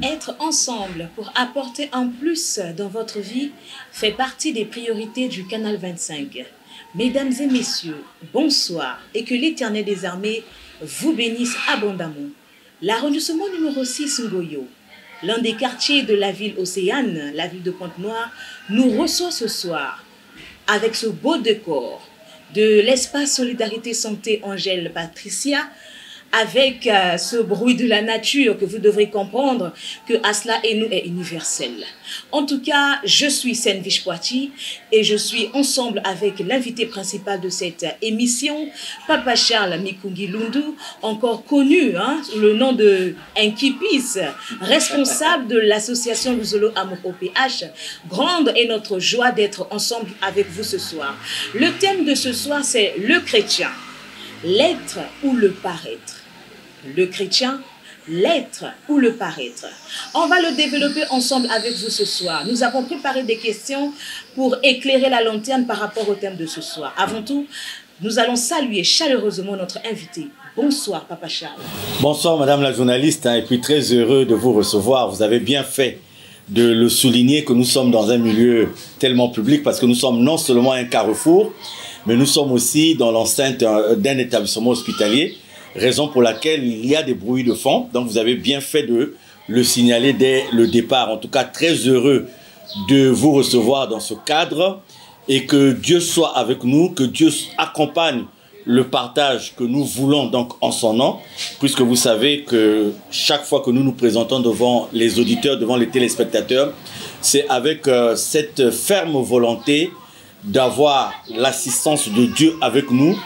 Être ensemble pour apporter un plus dans votre vie fait partie des priorités du Canal 25. Mesdames et messieurs, bonsoir et que l'Éternel des armées vous bénisse abondamment. L'arrondissement numéro 6 Ngoyo, l'un des quartiers de la ville Océane, la ville de Pointe-Noire, nous reçoit ce soir avec ce beau décor de l'espace Solidarité Santé Angèle Patricia, avec ce bruit de la nature que vous devrez comprendre que Asla et nous est universel. En tout cas, je suis Senvish Poiti et je suis ensemble avec l'invité principal de cette émission, Papa Charles Mikungi Lundu, encore connu sous le nom de Nkipis, responsable de l'association Luzolo Amour OPH. Grande est notre joie d'être ensemble avec vous ce soir. Le thème de ce soir, c'est le chrétien, l'être ou le paraître. Le chrétien, l'être ou le paraître. On va le développer ensemble avec vous ce soir. Nous avons préparé des questions pour éclairer la lanterne par rapport au thème de ce soir. Avant tout, nous allons saluer chaleureusement notre invité. Bonsoir, Papa Charles. Bonsoir, Madame la journaliste, et puis très heureux de vous recevoir. Vous avez bien fait de le souligner que nous sommes dans un milieu tellement public parce que nous sommes non seulement un carrefour, mais nous sommes aussi dans l'enceinte d'un établissement hospitalier. Raison pour laquelle il y a des bruits de fond. Donc vous avez bien fait de le signaler dès le départ. En tout cas, très heureux de vous recevoir dans ce cadre et que Dieu soit avec nous, que Dieu accompagne le partage que nous voulons donc en son nom, puisque vous savez que chaque fois que nous nous présentons devant les auditeurs, devant les téléspectateurs, c'est avec cette ferme volonté d'avoir l'assistance de Dieu avec nous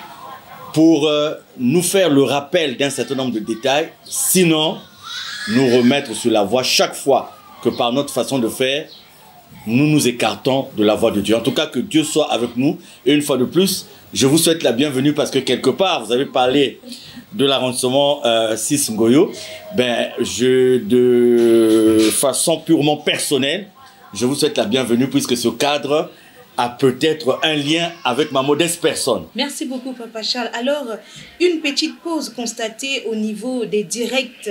pour nous faire le rappel d'un certain nombre de détails, sinon nous remettre sur la voie chaque fois que par notre façon de faire, nous nous écartons de la voie de Dieu. En tout cas, que Dieu soit avec nous. Et une fois de plus, je vous souhaite la bienvenue parce que quelque part, vous avez parlé de l'arrondissement 6 Ngoyo. De façon purement personnelle, je vous souhaite la bienvenue puisque ce cadre a peut-être un lien avec ma modeste personne. Merci beaucoup, Papa Charles. Alors, une petite pause constatée au niveau des directs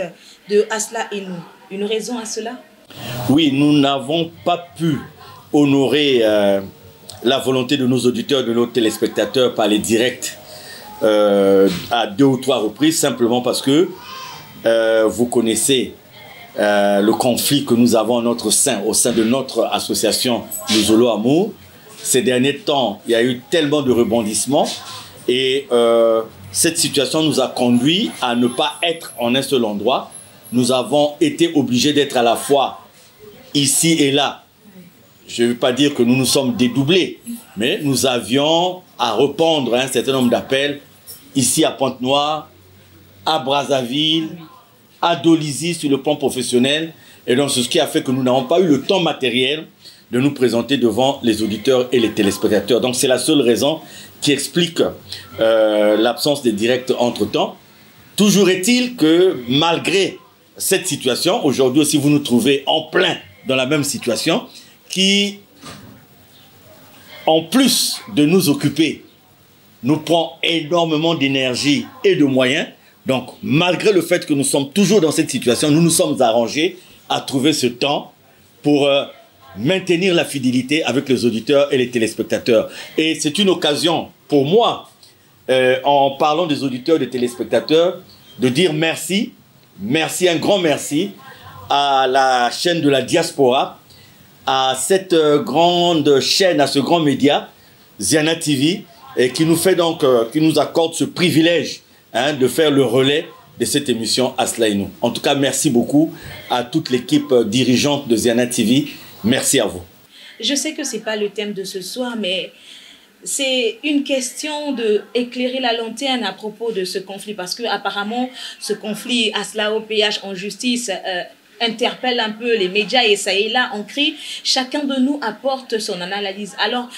de Asla et nous. Une raison à cela? Oui, nous n'avons pas pu honorer la volonté de nos auditeurs, de nos téléspectateurs par les directs à 2 ou 3 reprises, simplement parce que vous connaissez le conflit que nous avons en notre sein, au sein de notre association Luzolo Amour. Ces derniers temps, il y a eu tellement de rebondissements et cette situation nous a conduit à ne pas être en un seul endroit. Nous avons été obligés d'être à la fois ici et là. Je ne veux pas dire que nous nous sommes dédoublés, mais nous avions à répondre à un certain nombre d'appels ici à Pointe-Noire, à Brazzaville, à Dolisie sur le plan professionnel. Et donc, c'est ce qui a fait que nous n'avons pas eu le temps matériel de nous présenter devant les auditeurs et les téléspectateurs. Donc c'est la seule raison qui explique l'absence des directs entre-temps. Toujours est-il que malgré cette situation, aujourd'hui aussi vous nous trouvez en plein dans la même situation, qui en plus de nous occuper, nous prend énormément d'énergie et de moyens. Donc malgré le fait que nous sommes toujours dans cette situation, nous nous sommes arrangés à trouver ce temps pour maintenir la fidélité avec les auditeurs et les téléspectateurs. Et c'est une occasion pour moi, en parlant des auditeurs et des téléspectateurs, de dire merci, merci, un grand merci à la chaîne de la diaspora, à cette grande chaîne, à ce grand média, Ziana TV, et qui nous fait donc, qui nous accorde ce privilège de faire le relais de cette émission Asla et nous. En tout cas, merci beaucoup à toute l'équipe dirigeante de Ziana TV. Merci à vous. Je sais que ce n'est pas le thème de ce soir, mais c'est une question d'éclairer la lanterne à propos de ce conflit, parce que apparemment ce conflit à cela au péage en justice interpelle un peu les médias, et ça et là on crie, chacun de nous apporte son analyse. Alors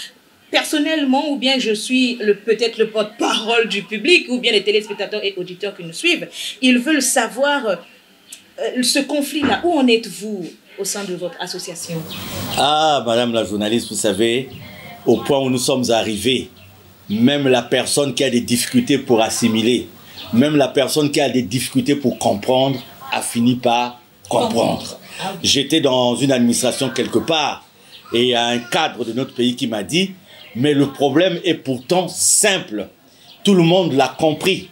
personnellement, ou bien je suis peut-être le porte-parole du public, ou bien les téléspectateurs et auditeurs qui nous suivent, ils veulent savoir ce conflit-là, où en êtes-vous au sein de votre association? Ah, madame la journaliste, vous savez, au point où nous sommes arrivés, même la personne qui a des difficultés pour assimiler, même la personne qui a des difficultés pour comprendre, a fini par comprendre. J'étais dans une administration quelque part, et il y a un cadre de notre pays qui m'a dit, mais le problème est pourtant simple. Tout le monde l'a compris.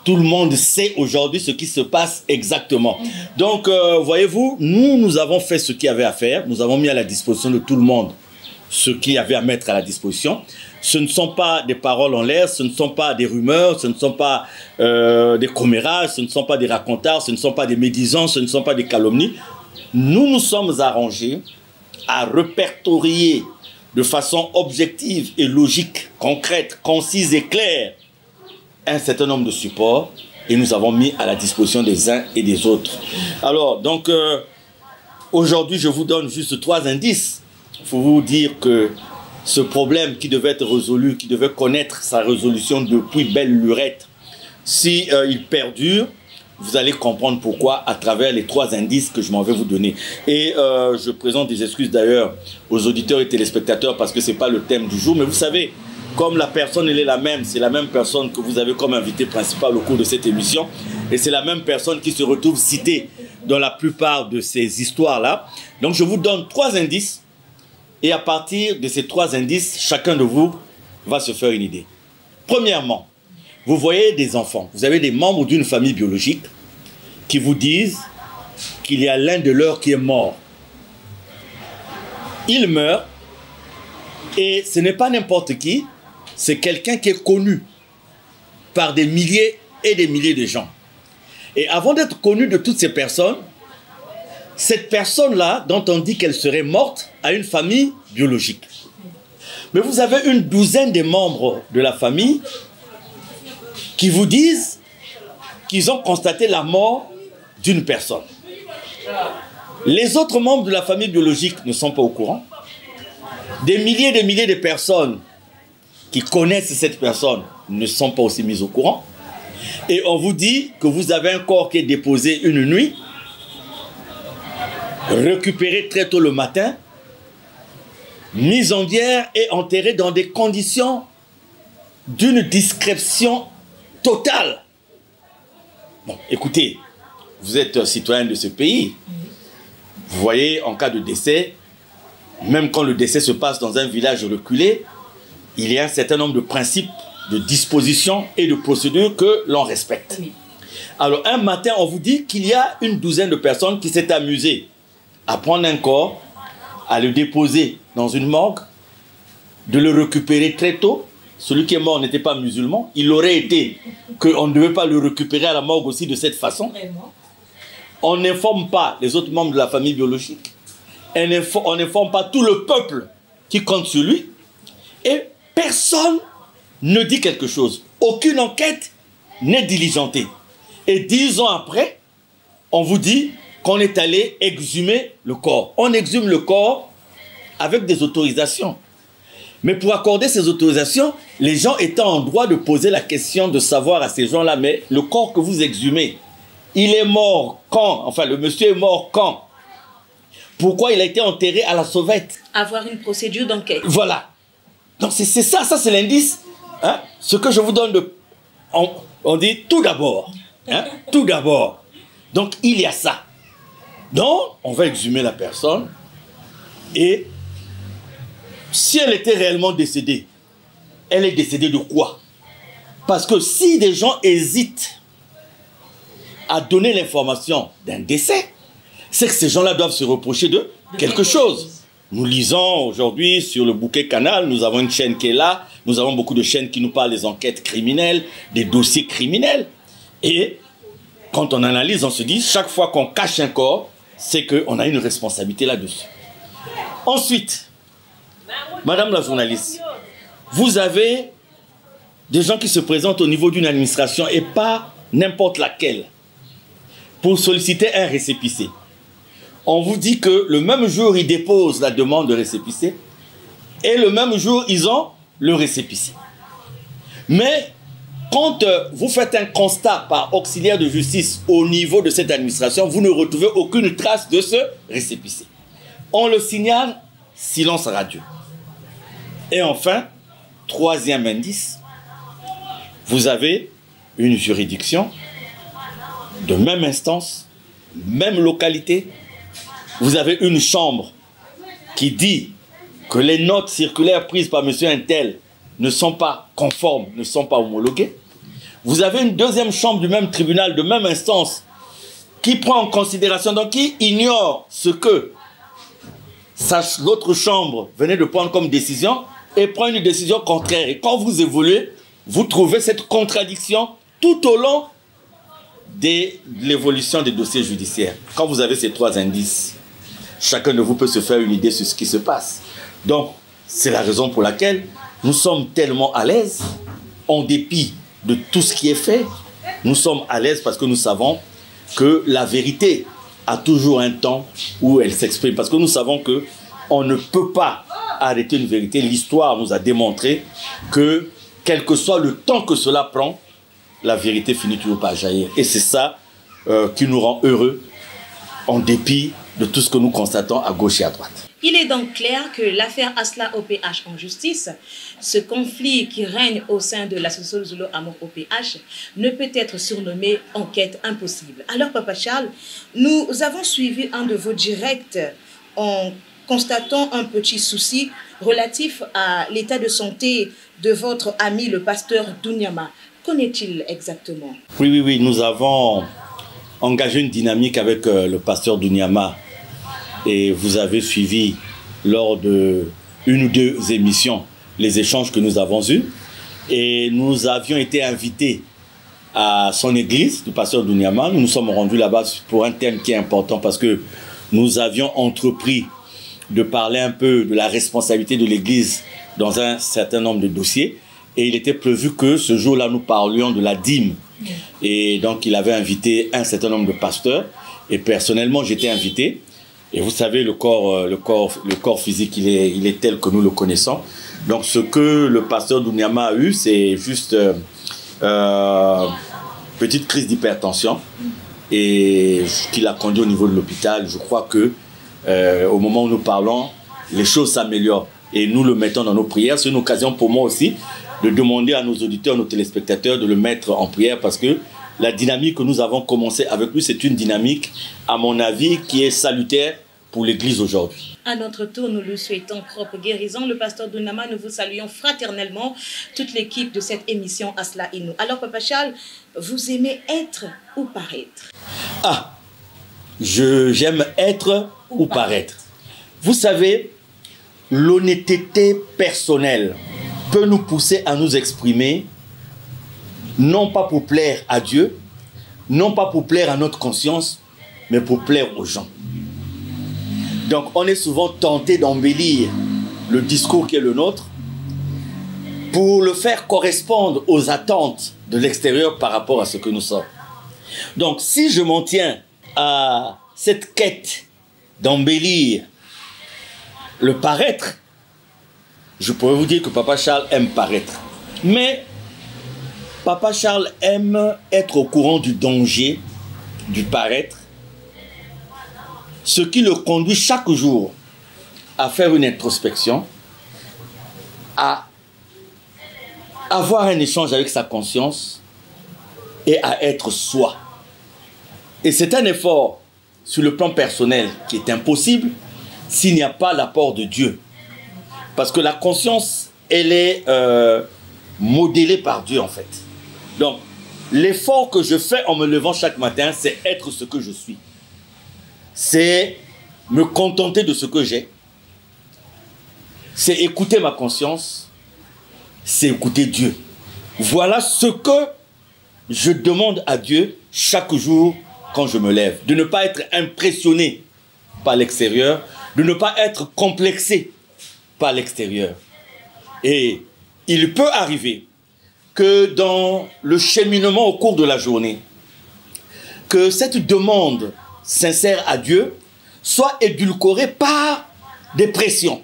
Tout le monde sait aujourd'hui ce qui se passe exactement. Donc, voyez-vous, nous avons fait ce qu'il y avait à faire. Nous avons mis à la disposition de tout le monde ce qu'il y avait à mettre à la disposition. Ce ne sont pas des paroles en l'air, ce ne sont pas des rumeurs, ce ne sont pas des commérages, ce ne sont pas des racontards, ce ne sont pas des médisances, ce ne sont pas des calomnies. Nous nous sommes arrangés à répertorier de façon objective et logique, concrète, concise et claire un certain nombre de supports, et nous avons mis à la disposition des uns et des autres. Alors, donc, aujourd'hui, je vous donne juste 3 indices. Il faut vous dire que ce problème qui devait être résolu, qui devait connaître sa résolution depuis belle lurette, si il perdure, vous allez comprendre pourquoi à travers les 3 indices que je m'en vais vous donner. Et je présente des excuses d'ailleurs aux auditeurs et téléspectateurs parce que ce n'est pas le thème du jour, mais vous savez, comme la personne elle est la même, c'est la même personne que vous avez comme invité principal au cours de cette émission, et c'est la même personne qui se retrouve citée dans la plupart de ces histoires-là. Donc je vous donne 3 indices, et à partir de ces 3 indices, chacun de vous va se faire une idée. Premièrement, vous voyez des enfants, vous avez des membres d'une famille biologique qui vous disent qu'il y a l'un de leurs qui est mort. Il meurt, et ce n'est pas n'importe qui, c'est quelqu'un qui est connu par des milliers et des milliers de gens. Et avant d'être connu de toutes ces personnes, cette personne-là, dont on dit qu'elle serait morte, a une famille biologique. Mais vous avez une douzaine de membres de la famille qui vous disent qu'ils ont constaté la mort d'une personne. Les autres membres de la famille biologique ne sont pas au courant. Des milliers et des milliers de personnes qui connaissent cette personne ne sont pas aussi mises au courant. Et on vous dit que vous avez un corps qui est déposé une nuit, récupéré très tôt le matin, mis en bière et enterré dans des conditions d'une discrétion totale. Bon, écoutez, vous êtes citoyen de ce pays. Vous voyez, en cas de décès, même quand le décès se passe dans un village reculé, il y a un certain nombre de principes, de dispositions et de procédures que l'on respecte. Oui. Alors, un matin, on vous dit qu'il y a une douzaine de personnes qui s'est amusées à prendre un corps, à le déposer dans une morgue, de le récupérer très tôt. Celui qui est mort n'était pas musulman. Il aurait été qu'on ne devait pas le récupérer à la morgue aussi de cette façon. Vraiment? On n'informe pas les autres membres de la famille biologique. On n'informe pas tout le peuple qui compte sur lui. Et personne ne dit quelque chose. Aucune enquête n'est diligentée. Et 10 ans après, on vous dit qu'on est allé exhumer le corps. On exhume le corps avec des autorisations. Mais pour accorder ces autorisations, les gens étaient en droit de poser la question de savoir à ces gens-là, mais le corps que vous exhumez, il est mort quand? Enfin, le monsieur est mort quand? Pourquoi il a été enterré à la sauvette? Avoir une procédure d'enquête. Voilà. Donc c'est ça c'est l'indice. Hein? Ce que je vous donne de... On dit tout d'abord. Hein? Tout d'abord. Donc il y a ça. Donc on va exhumer la personne et si elle était réellement décédée, elle est décédée de quoi? Parce que si des gens hésitent à donner l'information d'un décès, c'est que ces gens-là doivent se reprocher de quelque chose. Nous lisons aujourd'hui sur le bouquet Canal, nous avons une chaîne qui est là, nous avons beaucoup de chaînes qui nous parlent des enquêtes criminelles, des dossiers criminels. Et quand on analyse, on se dit, chaque fois qu'on cache un corps, c'est qu'on a une responsabilité là-dessus. Ensuite, madame la journaliste, vous avez des gens qui se présentent au niveau d'une administration et pas n'importe laquelle pour solliciter un récépissé. On vous dit que le même jour, ils déposent la demande de récépissé et le même jour, ils ont le récépissé. Mais quand vous faites un constat par auxiliaire de justice au niveau de cette administration, vous ne retrouvez aucune trace de ce récépissé. On le signale, silence radieux. Et enfin, troisième indice, vous avez une juridiction de même instance, même localité. Vous avez une chambre qui dit que les notes circulaires prises par M. Intel ne sont pas conformes, ne sont pas homologuées. Vous avez une deuxième chambre du même tribunal, de même instance, qui prend en considération, donc qui ignore ce que l'autre chambre venait de prendre comme décision et prend une décision contraire. Et quand vous évoluez, vous trouvez cette contradiction tout au long de l'évolution des dossiers judiciaires. Quand vous avez ces trois indices, chacun de vous peut se faire une idée sur ce qui se passe. Donc, c'est la raison pour laquelle nous sommes tellement à l'aise, en dépit de tout ce qui est fait. Nous sommes à l'aise parce que nous savons que la vérité a toujours un temps où elle s'exprime. Parce que nous savons qu'on ne peut pas arrêter une vérité. L'histoire nous a démontré que, quel que soit le temps que cela prend, la vérité finit toujours par jaillir. Et c'est ça qui nous rend heureux, en dépit de tout ce que nous constatons à gauche et à droite. Il est donc clair que l'affaire Asla OPH en justice, ce conflit qui règne au sein de l'association Zulu Amour OPH, ne peut être surnommé enquête impossible. Alors, Papa Charles, nous avons suivi un de vos directs en constatant un petit souci relatif à l'état de santé de votre ami, le pasteur Dounyama. Qu'en est-il exactement? Oui, nous avons engagé une dynamique avec le pasteur Dounyama. Et vous avez suivi lors de une ou deux émissions les échanges que nous avons eus. Et nous avions été invités à son église, du pasteur Dounyama. Nous nous sommes rendus là-bas pour un thème qui est important parce que nous avions entrepris de parler un peu de la responsabilité de l'église dans un certain nombre de dossiers. Et il était prévu que ce jour-là, nous parlions de la dîme. Et donc, il avait invité un certain nombre de pasteurs. Et personnellement, j'étais invité. Et vous savez, le corps physique, il est tel que nous le connaissons. Donc, ce que le pasteur Dounyama a eu, c'est juste petite crise d'hypertension et qui l'a conduit au niveau de l'hôpital. Je crois que au moment où nous parlons, les choses s'améliorent et nous le mettons dans nos prières. C'est une occasion pour moi aussi de demander à nos auditeurs, nos téléspectateurs de le mettre en prière parce que la dynamique que nous avons commencé avec lui, c'est une dynamique, à mon avis, qui est salutaire pour l'Église aujourd'hui. À notre tour, nous lui souhaitons propre guérison. Le pasteur Dounyama, nous vous saluons fraternellement, toute l'équipe de cette émission Asla Inou. Alors, Papa Charles, vous aimez être ou paraître? Ah, j'aime être ou paraître. Vous savez, l'honnêteté personnelle peut nous pousser à nous exprimer non pas pour plaire à Dieu, non pas pour plaire à notre conscience, mais pour plaire aux gens. Donc, on est souvent tenté d'embellir le discours qui est le nôtre pour le faire correspondre aux attentes de l'extérieur par rapport à ce que nous sommes. Donc, si je m'en tiens à cette quête d'embellir le paraître, je pourrais vous dire que Papa Charles aime paraître. Mais Papa Charles aime être au courant du danger du paraître, ce qui le conduit chaque jour à faire une introspection, à avoir un échange avec sa conscience et à être soi. Et c'est un effort sur le plan personnel qui est impossible s'il n'y a pas l'apport de Dieu. Parce que la conscience, elle est modélée par Dieu en fait. Donc, l'effort que je fais en me levant chaque matin, c'est être ce que je suis. C'est me contenter de ce que j'ai. C'est écouter ma conscience. C'est écouter Dieu. Voilà ce que je demande à Dieu chaque jour quand je me lève. De ne pas être impressionné par l'extérieur. De ne pas être complexé par l'extérieur. Et il peut arriver que dans le cheminement au cours de la journée, que cette demande sincère à Dieu soit édulcorée par des pressions,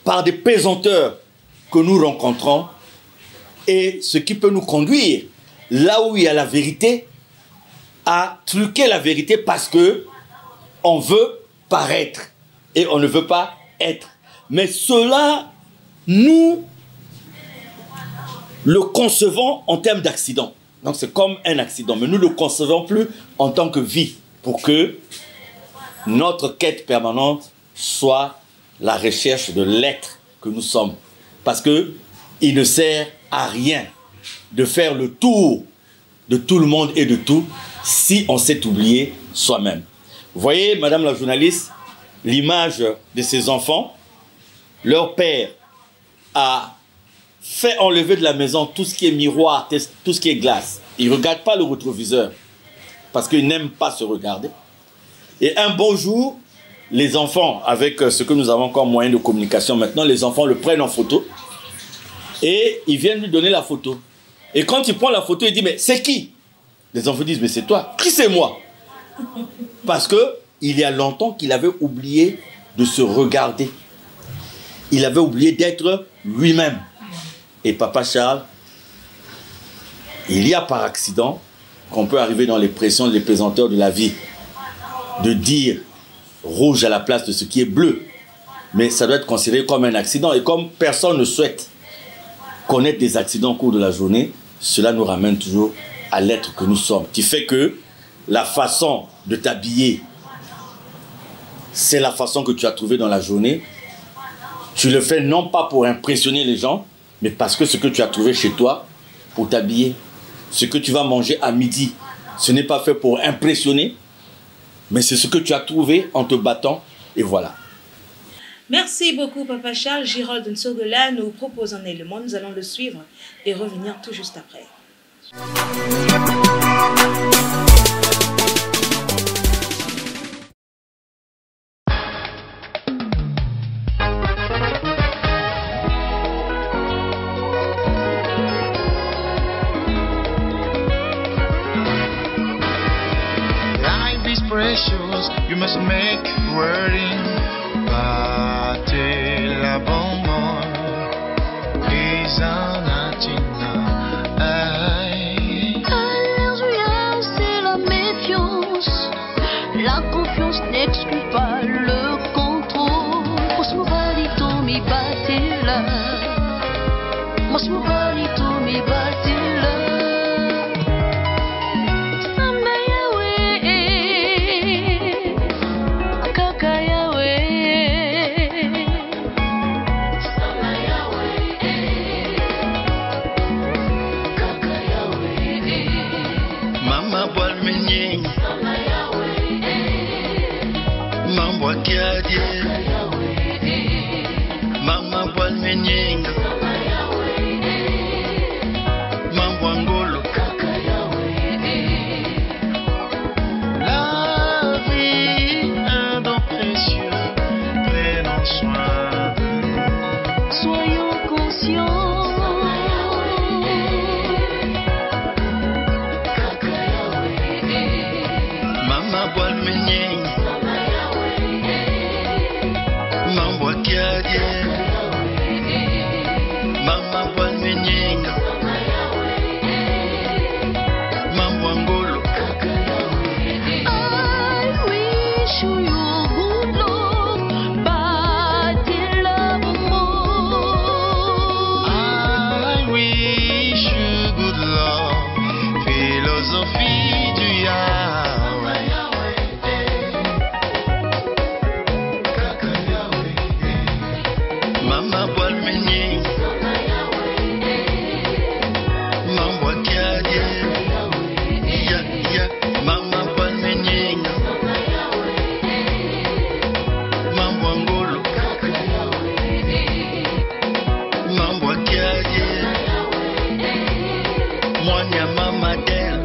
par des pesanteurs que nous rencontrons, et ce qui peut nous conduire, là où il y a la vérité, à truquer la vérité parce que on veut paraître et on ne veut pas être. Mais cela, nous le concevons en termes d'accident. Donc c'est comme un accident, mais nous ne le concevons plus en tant que vie, pour que notre quête permanente soit la recherche de l'être que nous sommes. Parce que il ne sert à rien de faire le tour de tout le monde et de tout si on s'est oublié soi-même. Vous voyez, madame la journaliste, l'image de ces enfants. Leur père a fait enlever de la maison tout ce qui est miroir, tout ce qui est glace. Il ne regarde pas le rétroviseur parce qu'il n'aime pas se regarder. Et un beau jour, les enfants, avec ce que nous avons comme moyen de communication maintenant, les enfants le prennent en photo et ils viennent lui donner la photo. Et quand il prend la photo, il dit, mais c'est qui? Les enfants disent, mais c'est toi. Qui c'est moi? Parce qu'il y a longtemps qu'il avait oublié de se regarder. Il avait oublié d'être lui-même. Et Papa Charles, il y a par accident qu'on peut arriver dans les pressions, les pesanteurs de la vie, de dire rouge à la place de ce qui est bleu. Mais ça doit être considéré comme un accident. Et comme personne ne souhaite connaître des accidents au cours de la journée, cela nous ramène toujours à l'être que nous sommes. Qui fait que la façon de t'habiller, c'est la façon que tu as trouvée dans la journée. Tu le fais non pas pour impressionner les gens, mais parce que ce que tu as trouvé chez toi, pour t'habiller, ce que tu vas manger à midi, ce n'est pas fait pour impressionner, mais c'est ce que tu as trouvé en te battant, et voilà. Merci beaucoup, Papa Charles. Girold Nsogola nous propose un élément. Nous allons le suivre et revenir tout juste après. Life is precious, you must make it worthy. Battez la bombe, les anatina. Alléluia, c'est la méfiance. La confiance n'exclut pas le contrôle. Mosmobalito mi batela. Mosmobalito mi batela. Mama Walmenyinga Mambo Angolo La vie un don précieux, prenons soin de nous. Soyons conscients. Mama Walmenyinga Mambo Kiadie Mama Walmenyinga Mambo Angolo I wish you good luck, Batila Bomo. I wish you good luck, philosophie du Yahweh. Mama Walmenyinga Mambo Kiadie Mama Walmenyinga Mambo Angolo Mambo Kiadie Mwanya Mama Del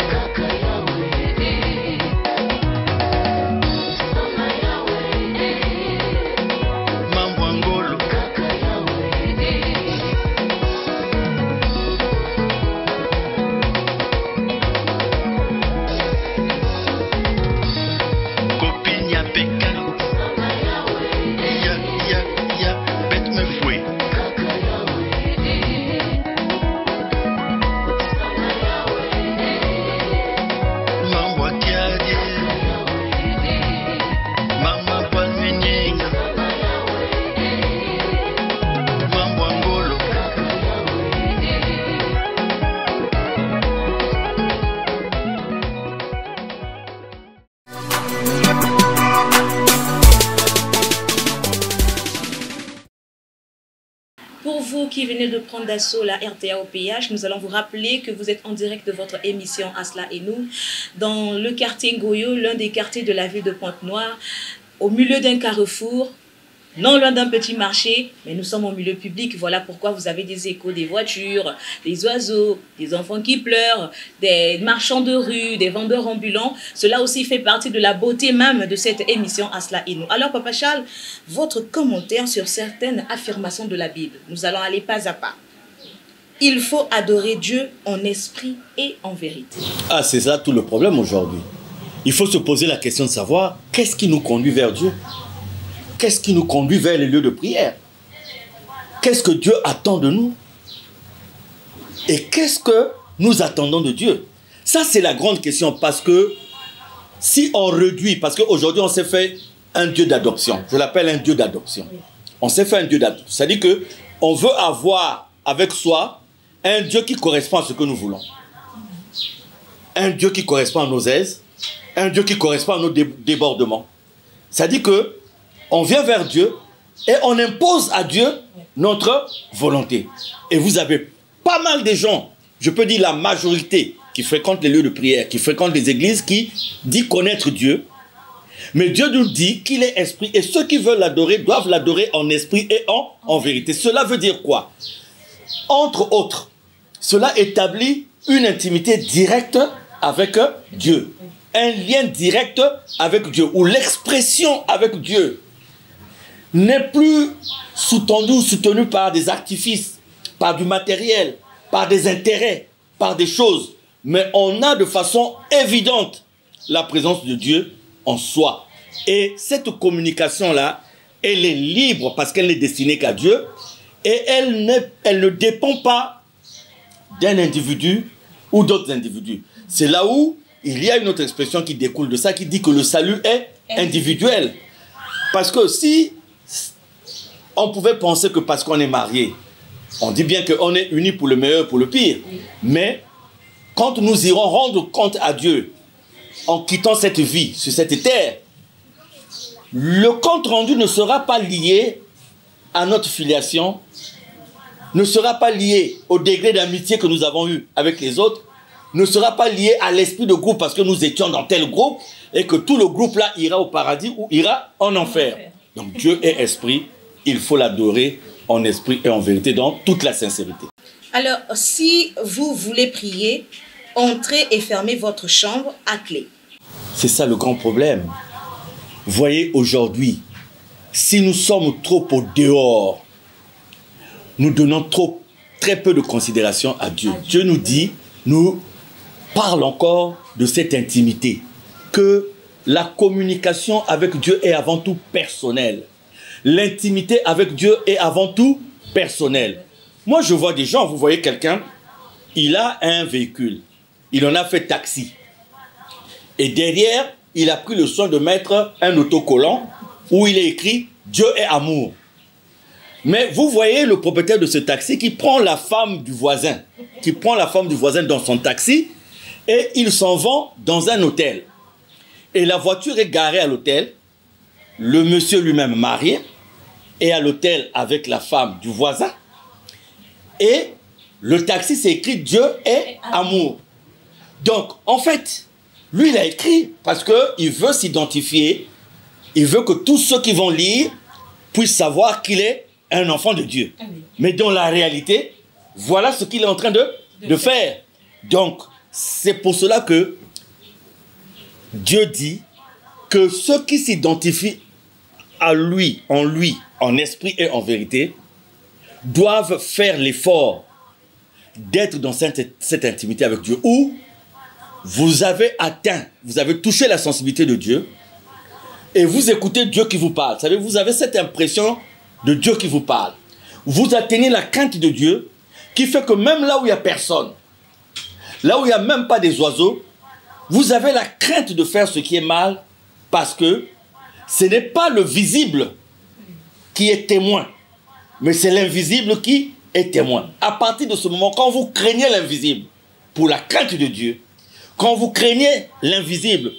Mambo Angolo vous qui venez de prendre d'assaut la RTA au péage, nous allons vous rappeler que vous êtes en direct de votre émission Asla et nous, dans le quartier Ngoyo, l'un des quartiers de la ville de Pointe-Noire, au milieu d'un carrefour, non loin d'un petit marché, mais nous sommes au milieu public. Voilà pourquoi vous avez des échos des voitures, des oiseaux, des enfants qui pleurent, des marchands de rue, des vendeurs ambulants. Cela aussi fait partie de la beauté même de cette émission Asla et nous. Alors, Papa Charles, votre commentaire sur certaines affirmations de la Bible. Nous allons aller pas à pas. Il faut adorer Dieu en esprit et en vérité. Ah, c'est ça tout le problème aujourd'hui. Il faut se poser la question de savoir qu'est-ce qui nous conduit vers Dieu. Qu'est-ce qui nous conduit vers les lieux de prière? Qu'est-ce que Dieu attend de nous? Et qu'est-ce que nous attendons de Dieu? Ça, c'est la grande question, parce que si on réduit, parce qu'aujourd'hui, on s'est fait un Dieu d'adoption. Je l'appelle un Dieu d'adoption. On s'est fait un Dieu d'adoption. C'est-à-dire qu'on veut avoir avec soi un Dieu qui correspond à ce que nous voulons. Un Dieu qui correspond à nos aises, un Dieu qui correspond à nos débordements. C'est-à-dire que on vient vers Dieu et on impose à Dieu notre volonté. Et vous avez pas mal de gens, je peux dire la majorité, qui fréquentent les lieux de prière, qui fréquentent les églises, qui disent connaître Dieu. Mais Dieu nous dit qu'il est esprit et ceux qui veulent l'adorer doivent l'adorer en esprit et en vérité. Cela veut dire quoi? Entre autres, cela établit une intimité directe avec Dieu. Un lien direct avec Dieu, ou l'expression avec Dieu n'est plus soutenu par des artifices, par du matériel, par des intérêts, par des choses. Mais on a de façon évidente la présence de Dieu en soi. Et cette communication-là, elle est libre parce qu'elle n'est destinée qu'à Dieu. Et elle ne dépend pas d'un individu ou d'autres individus. C'est là où il y a une autre expression qui découle de ça, qui dit que le salut est individuel. Parce que si on pouvait penser que parce qu'on est marié, on dit bien qu'on est unis pour le meilleur, pour le pire. Mais quand nous irons rendre compte à Dieu en quittant cette vie sur cette terre, le compte rendu ne sera pas lié à notre filiation, ne sera pas lié au degré d'amitié que nous avons eu avec les autres, ne sera pas lié à l'esprit de groupe parce que nous étions dans tel groupe et que tout le groupe là ira au paradis ou ira en enfer. Donc Dieu est esprit, il faut l'adorer en esprit et en vérité dans toute la sincérité. Alors, si vous voulez prier, entrez et fermez votre chambre à clé. C'est ça le grand problème. Voyez aujourd'hui, si nous sommes trop au dehors, nous donnons très peu de considération à Dieu. Dieu nous dit, nous parle encore de cette intimité, que la communication avec Dieu est avant tout personnelle. L'intimité avec Dieu est avant tout personnelle. Moi, je vois des gens, vous voyez quelqu'un, il a un véhicule, il en a fait taxi. Et derrière, il a pris le soin de mettre un autocollant où il est écrit « Dieu est amour ». Mais vous voyez le propriétaire de ce taxi qui prend la femme du voisin, dans son taxi et il s'en vont dans un hôtel. Et la voiture est garée à l'hôtel, le monsieur lui-même marié est à l'hôtel avec la femme du voisin et le taxi c'est écrit « Dieu est amour ». Donc en fait, lui il a écrit parce qu'il veut s'identifier, il veut que tous ceux qui vont lire puissent savoir qu'il est un enfant de Dieu. Mais dans la réalité, voilà ce qu'il est en train de faire. Donc, c'est pour cela que Dieu dit que ceux qui s'identifient à lui, en esprit et en vérité, doivent faire l'effort d'être dans cette intimité avec Dieu, où vous avez atteint, vous avez touché la sensibilité de Dieu, et vous écoutez Dieu qui vous parle. Vous savez, vous avez cette impression de Dieu qui vous parle. Vous atteignez la crainte de Dieu qui fait que même là où il n'y a personne, là où il n'y a même pas des oiseaux, vous avez la crainte de faire ce qui est mal parce que ce n'est pas le visible qui est témoin, mais c'est l'invisible qui est témoin. À partir de ce moment, quand vous craignez l'invisible pour la crainte de Dieu, quand vous craignez l'invisible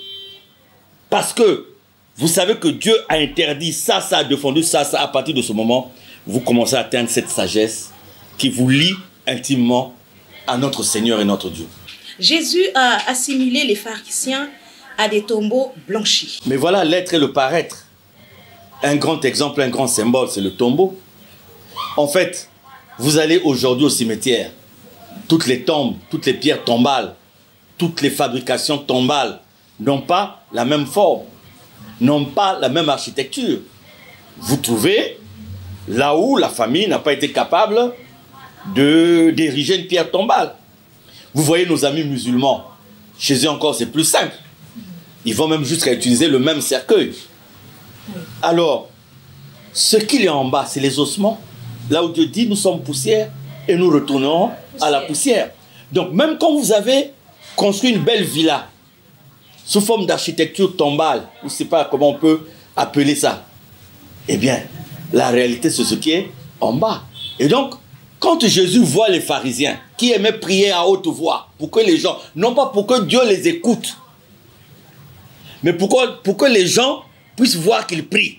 parce que vous savez que Dieu a interdit ça, ça a défendu ça, ça, à partir de ce moment, vous commencez à atteindre cette sagesse qui vous lie intimement à notre Seigneur et notre Dieu. Jésus a assimilé les pharisiens à des tombeaux blanchis. Mais voilà l'être et le paraître. Un grand exemple, un grand symbole, c'est le tombeau. En fait, vous allez aujourd'hui au cimetière, toutes les tombes, toutes les pierres tombales, toutes les fabrications tombales n'ont pas la même forme, n'ont pas la même architecture. Vous trouvez là où la famille n'a pas été capable d'ériger une pierre tombale. Vous voyez nos amis musulmans, chez eux encore c'est plus simple. Ils vont même jusqu'à utiliser le même cercueil. Alors, ce qu'il y a en bas, c'est les ossements. Là où Dieu dit, nous sommes poussière et nous retournerons à la poussière. Donc, même quand vous avez construit une belle villa, sous forme d'architecture tombale, je ne sais pas comment on peut appeler ça, eh bien, la réalité, c'est ce qui est en bas. Et donc, quand Jésus voit les pharisiens qui aimaient prier à haute voix, pour que les gens, non pas pour que Dieu les écoute, mais pour que les gens puissent voir qu'ils prient.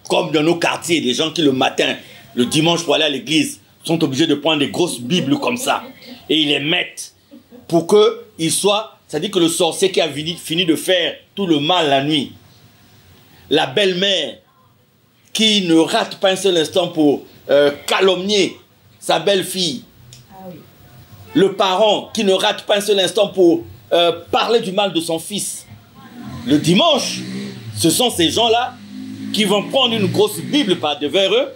Comme dans nos quartiers, des gens qui le matin, le dimanche pour aller à l'église, sont obligés de prendre des grosses bibles comme ça. Et ils les mettent pour qu'ils soient... C'est-à-dire que le sorcier qui a fini de faire tout le mal la nuit, la belle-mère qui ne rate pas un seul instant pour calomnier sa belle-fille, le parent qui ne rate pas un seul instant pour parler du mal de son fils. Le dimanche, ce sont ces gens-là qui vont prendre une grosse Bible par devers eux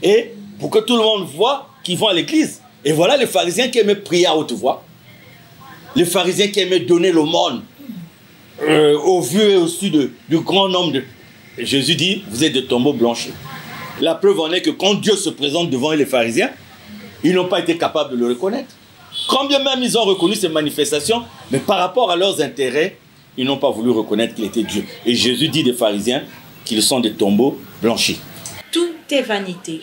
et pour que tout le monde voit qu'ils vont à l'église. Et voilà les pharisiens qui aimaient prier à haute voix. Les pharisiens qui aimaient donner l'aumône au vu et au su du grand nombre de... Jésus dit, vous êtes des tombeaux blanchis. La preuve en est que quand Dieu se présente devant les pharisiens, ils n'ont pas été capables de le reconnaître. Quand bien même ils ont reconnu ces manifestations, mais par rapport à leurs intérêts, ils n'ont pas voulu reconnaître qu'il était Dieu. Et Jésus dit des pharisiens qu'ils sont des tombeaux blanchis. Tout est vanité.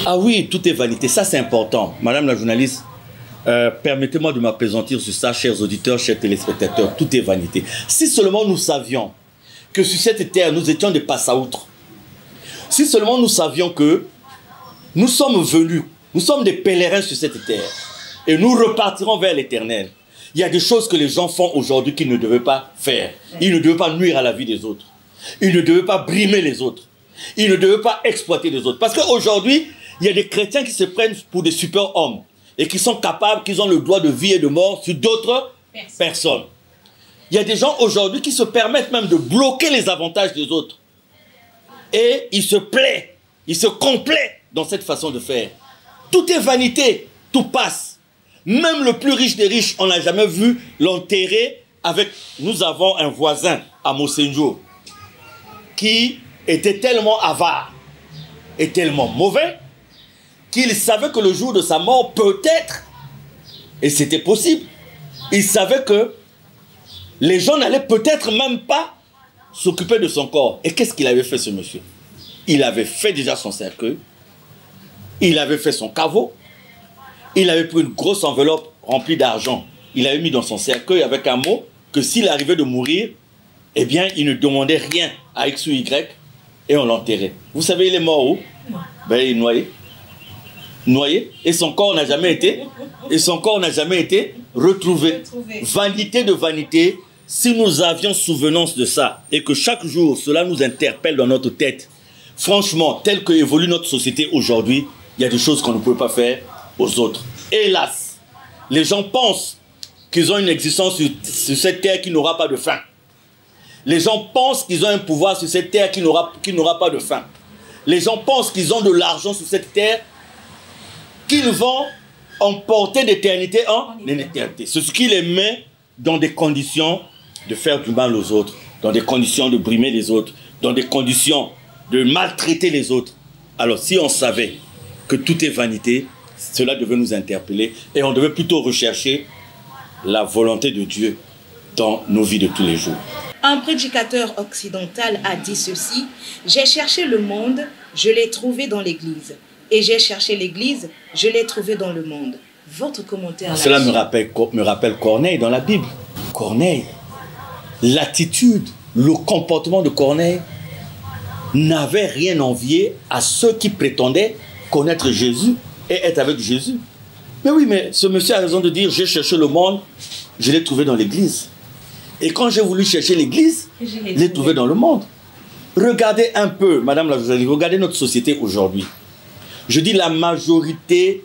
Ah oui, tout est vanité. Ça, c'est important. Madame la journaliste, permettez-moi de m'appesantir sur ça, chers auditeurs, chers téléspectateurs. Tout est vanité. Si seulement nous savions que sur cette terre, nous étions des passe-outre. Si seulement nous savions que nous sommes venus, nous sommes des pèlerins sur cette terre et nous repartirons vers l'éternel. Il y a des choses que les gens font aujourd'hui qu'ils ne devaient pas faire. Ils ne devaient pas nuire à la vie des autres. Ils ne devaient pas brimer les autres. Ils ne devaient pas exploiter les autres. Parce qu'aujourd'hui, il y a des chrétiens qui se prennent pour des super-hommes et qui sont capables, qui ont le droit de vie et de mort sur d'autres personnes. Il y a des gens aujourd'hui qui se permettent même de bloquer les avantages des autres. Et ils se plaient, ils se complaient dans cette façon de faire. Tout est vanité, tout passe. Même le plus riche des riches, on n'a jamais vu l'enterrer avec... Nous avons un voisin à Mosenjo qui était tellement avare et tellement mauvais qu'il savait que le jour de sa mort, peut-être, et c'était possible, il savait que les gens n'allaient peut-être même pas s'occuper de son corps. Et qu'est-ce qu'il avait fait, ce monsieur? Il avait fait déjà son cercueil, il avait fait son caveau, il avait pris une grosse enveloppe remplie d'argent. Il avait mis dans son cercueil avec un mot que s'il arrivait de mourir, eh bien, il ne demandait rien à X ou Y et on l'enterrait. Vous savez, il est mort où? Ben, il est noyé. Noyé. Et son corps n'a jamais été retrouvé. Vanité de vanité. Si nous avions souvenance de ça et que chaque jour, cela nous interpelle dans notre tête, franchement, tel que évolue notre société aujourd'hui, il y a des choses qu'on ne peut pas faire aux autres. Hélas, les gens pensent qu'ils ont une existence sur cette terre qui n'aura pas de fin. Les gens pensent qu'ils ont un pouvoir sur cette terre qui n'aura pas de fin. Les gens pensent qu'ils ont de l'argent sur cette terre qu'ils vont emporter d'éternité en éternité. C'est ce qui les met dans des conditions de faire du mal aux autres, dans des conditions de brimer les autres, dans des conditions de maltraiter les autres. Alors si on savait que tout est vanité, cela devait nous interpeller et on devait plutôt rechercher la volonté de Dieu dans nos vies de tous les jours. Un prédicateur occidental a dit ceci: j'ai cherché le monde, je l'ai trouvé dans l'église. Et j'ai cherché l'église, je l'ai trouvé dans le monde. Votre commentaire Cela me rappelle Corneille dans la Bible. Corneille, l'attitude, le comportement de Corneille n'avait rien envié à ceux qui prétendaient connaître Jésus et être avec Jésus. Mais oui, mais ce monsieur a raison de dire, j'ai cherché le monde, je l'ai trouvé dans l'église. Et quand j'ai voulu chercher l'église, je l'ai trouvé dans le monde. Regardez un peu, madame la journaliste, regardez notre société aujourd'hui. Je dis la majorité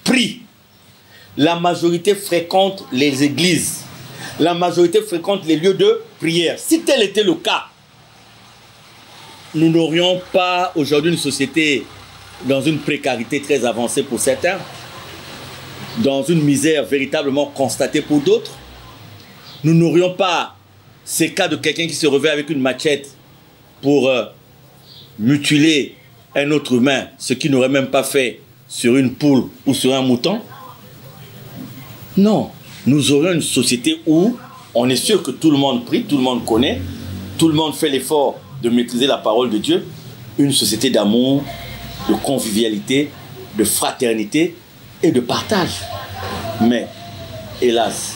prie. La majorité fréquente les églises. La majorité fréquente les lieux de prière. Si tel était le cas, nous n'aurions pas aujourd'hui une société dans une précarité très avancée pour certains, dans une misère véritablement constatée pour d'autres. Nous n'aurions pas ces cas de quelqu'un qui se réveille avec une machette pour mutiler un autre humain, ce qu'il n'aurait même pas fait sur une poule ou sur un mouton. Non, nous aurions une société où on est sûr que tout le monde prie, tout le monde connaît, tout le monde fait l'effort de maîtriser la parole de Dieu. Une société d'amour, de convivialité, de fraternité et de partage. Mais, hélas,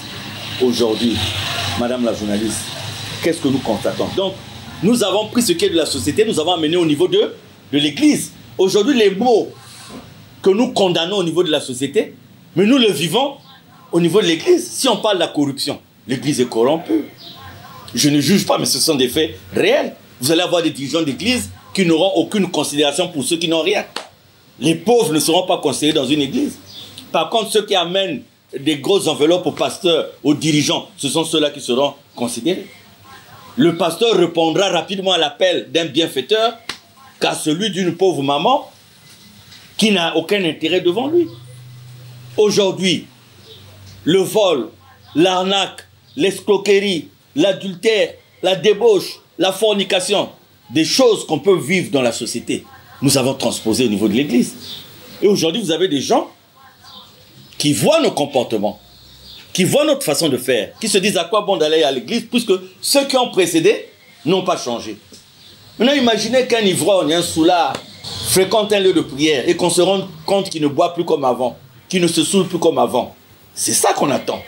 aujourd'hui, madame la journaliste, qu'est-ce que nous constatons? Donc, nous avons pris ce qui est de la société, nous avons amené au niveau de l'église. Aujourd'hui, les mots que nous condamnons au niveau de la société, mais nous le vivons au niveau de l'église. Si on parle de la corruption, l'église est corrompue. Je ne juge pas, mais ce sont des faits réels. Vous allez avoir des dirigeants d'église qui n'auront aucune considération pour ceux qui n'ont rien. Les pauvres ne seront pas considérés dans une église. Par contre, ceux qui amènent des grosses enveloppes aux pasteurs, aux dirigeants, ce sont ceux-là qui seront considérés. Le pasteur répondra rapidement à l'appel d'un bienfaiteur qu'à celui d'une pauvre maman qui n'a aucun intérêt devant lui. Aujourd'hui, le vol, l'arnaque, l'escroquerie, l'adultère, la débauche, la fornication, des choses qu'on peut vivre dans la société, nous avons transposé au niveau de l'église. Et aujourd'hui, vous avez des gens qui voient nos comportements, qui voient notre façon de faire, qui se disent à quoi bon d'aller à l'église, puisque ceux qui ont précédé n'ont pas changé. Maintenant, imaginez qu'un ivrogne, un soulard, fréquente un lieu de prière et qu'on se rende compte qu'il ne boit plus comme avant, qu'il ne se saoule plus comme avant. C'est ça qu'on attend.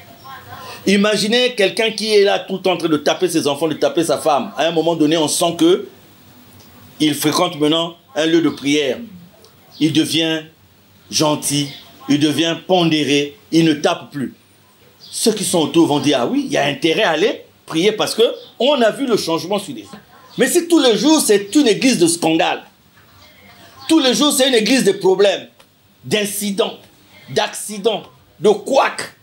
Imaginez quelqu'un qui est là tout le temps en train de taper ses enfants, de taper sa femme. À un moment donné, on sent que il fréquente maintenant un lieu de prière. Il devient gentil, il devient pondéré, il ne tape plus. Ceux qui sont autour vont dire, ah oui, il y a intérêt à aller prier parce qu'on a vu le changement sur les. Mais si tous les jours, c'est une église de scandale, tous les jours, c'est une église de problèmes, d'incidents, d'accidents, de couacs,